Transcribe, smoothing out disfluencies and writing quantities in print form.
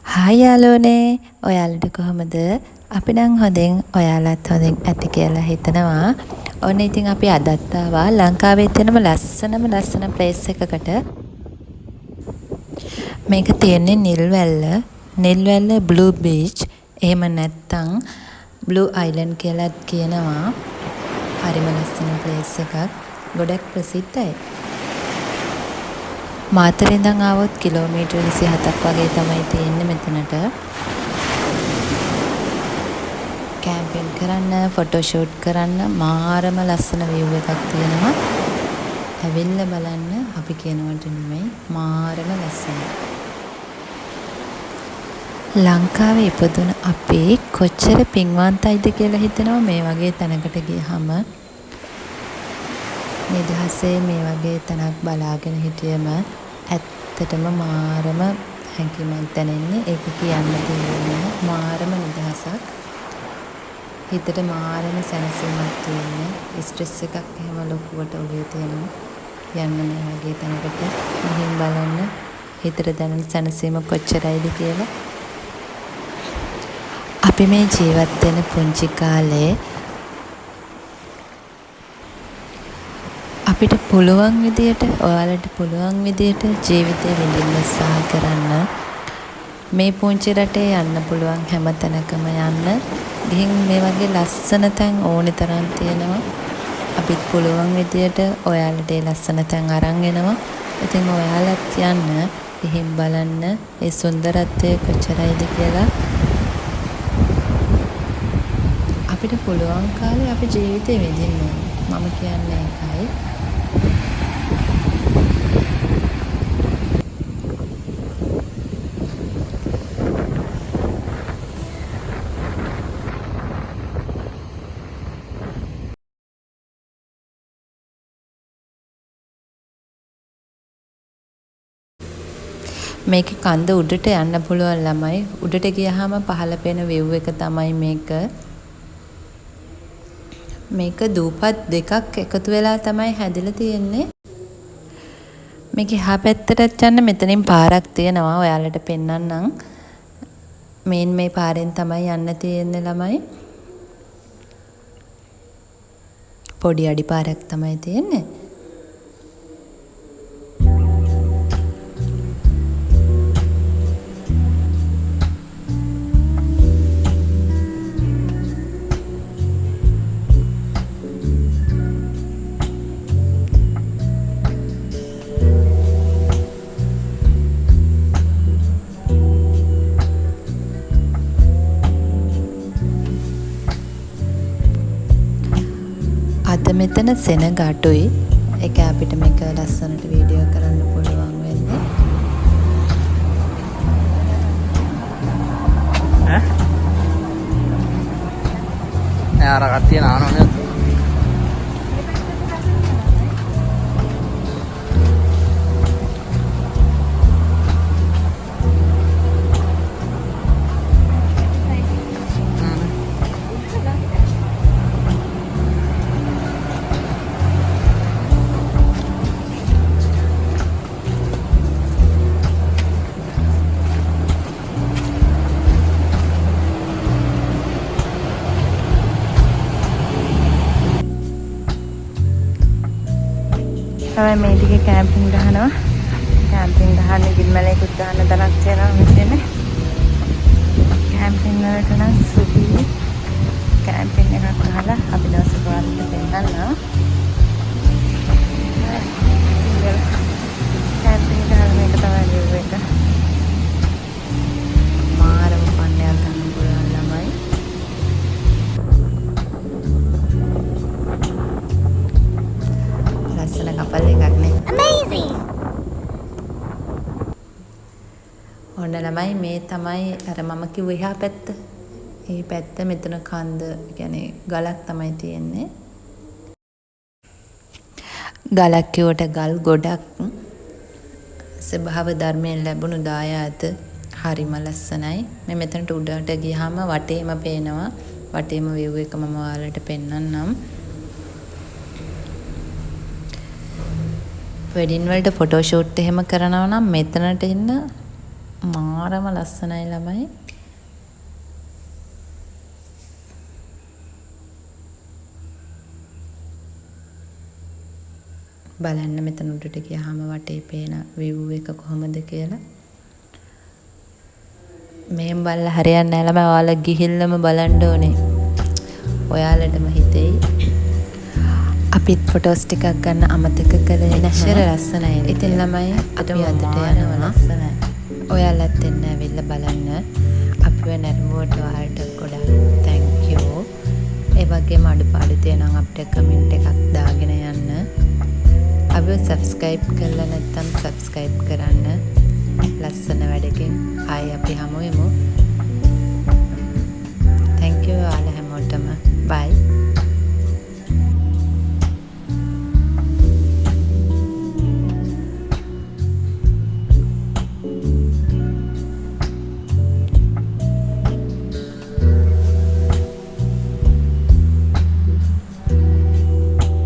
Hi යාළුවනේ ඔයාලට කොහොමද? අපි නම් හොඳින් ඔයාලත් හොඳින් ඇති කියලා හිතනවා. ඔන්න ඉතින් අපි අදත් ආවා ලංකාවේ තියෙනම ලස්සන ප්ලේස් එකකට. මේක තියෙන්නේ නිල්වැල්ල බ්ලූ බීච්. එහෙම නැත්තම් බ්ලූ අයිලන්ඩ් කියලාත් කියනවා. හරිම ලස්සන ප්ලේස් එකක්. ගොඩක් ප්‍රසිද්ධයි. මාතරේ ඉඳන් ආවොත් කිලෝමීටර් 27ක් වගේ තමයි තියෙන්නේ මෙතනට. කැම්පින් කරන්න, ෆොටෝෂූට් කරන්න මාරම ලස්සන view එකක් තියෙනවා. ඇවිල්ලා බලන්න අපි කියනවට නෙමෙයි මාරම ලස්සනයි. ලංකාවේ ඉපදුන අපි කොච්චර පින්වන්තයිද කියලා හිතනවා මේ වගේ තැනකට ගියහම. නිදහසේ මේ වගේ තැනක් බලාගෙන හිටියම ඇත්තටම මාරම හැඟීමක් දැනෙන්නේ. ඒක කියන්න තියෙන්නේ මාරම නිදහසක්. හිතට මාරම සැනසීමක් තියෙන්නේ. ස්ට්‍රෙස් එකක් එහෙම ලොකුවට ඔළුවේ තියෙනවා. යන්න මේ වගේ තැනකට ගිහින් බලන්න හිතට දැනෙන සැනසීම කොච්චරයිද කියලා. අපි මේ ජීවත් වෙන පුංචි කාලේ අපිට පුළුවන් විදියට ඔයාලට පුළුවන් විදියට ජීවිතේ විඳින්න උත්සාහ කරන්න. මේ පුංචි රටේ යන්න පුළුවන් හැම තැනකම යන්න. ගිහින් මේ වගේ ලස්සන තැන් ඕනේ තරම් තියෙනවා. අපිත් පුළුවන් විදියට ඔයාලට ඒ ලස්සන තැන් අරන් එනවා. ඉතින් ඔයාලත් යන්න ගිහින් බලන්න ඒ සුන්දරත්වය කොච්චරයිද කියලා. අපිට පුළුවන් කාලේ අපි ජීවිතේ විඳින්න ඕනේ. මම කියන්නේ ඒකයි. මේකේ කන්ද උඩට යන්න පුළුවන් ළමයි. උඩට ගියාම පහළ පේන view එක තමයි මේක. මේක දූපත් දෙකක් එකතු වෙලා තමයි හැදිලා තියෙන්නේ. මේක එහා පැත්තටත් යන්න මෙතනින් පාරක් තියෙනවා. ඔයාලට පෙන්නන්නම්. මේ පාරෙන් තමයි යන්න තියෙන්නේ ළමයි. පොඩි අඩි පාරක් තමයි තියෙන්නේ. අද මෙතන සෙනග අඩුයි. ඒක අපිට මේක ලස්සනට වීඩියෝ කරන්න පුළුවන් වෙන්නේ. ඈ අර කට්ටිය නානවනේ. තමයි මේ ටිකේ කැම්පින් ගහනවා. කැම්පින් ගහන්න ගිල්මලේකුත් ගහන්න තරක් තියෙනවා මෙතන. කැම්පින් වලට නම් සුදුයි. කැම්පින් එකක් ගහලා අපි දවස් පාරට දෙන්නවා. කැම්පින් ගහලා මේක තමයි view එක. මාරම ෆන් එකක් ගන්න පුළුවන් ළමයි. ලස්සන කපල් එකක් නේ. Amazing! ඔන්න ළමයි මේ තමයි අර මම කිව්ව එහා පැත්ත. මේ පැත්ත මෙතන කන්ද කියන්නේ ගලක් තමයි තියෙන්නේ. ගලක් කියවට ගල් ගොඩක් ස්වභාව ධර්මයෙන් ලැබුණු දායාද හරිම ලස්සනයි. මේ මෙතනට උඩට ගියාම වටේම පේනවා. වටේම view එක මම ඔයාලට පෙන්නන්නම්. වෙඩින් වලට ෆොටෝ ෂූට් එහෙම කරනවා නම් මෙතනට එන්න මාරම ලස්සනයි ළමයි. බලන්න මෙතන උඩට ගියාම වටේ පේන view එක කොහමද කියලා. මේම් බලලා හරියන්නේ නැහැ ළමයි. ඔයාලා ගිහිල්ලාම බලන්න ඕනේ. ඔයාලටම හිතෙයි. අපිත් ෆොටෝස් ටිකක් ගන්න අමතක කළේ නැහැ. ලස්සනයි. ඉතින් ළමයි අපි අදට යනවා. ලස්සනයි. ඔයාලත් එන්න ඇවිල්ලා බලන්න. අපිව නැරඹුවට ඔයාලට ගොඩක් thank you. ඒ වගේම අඩුපාඩු තියෙනවා අපිට කමෙන්ට් එකක් දාගෙන යන්න. අපිව subscribe කරලා නැත්නම් subscribe කරන්න. ලස්සන වැඩ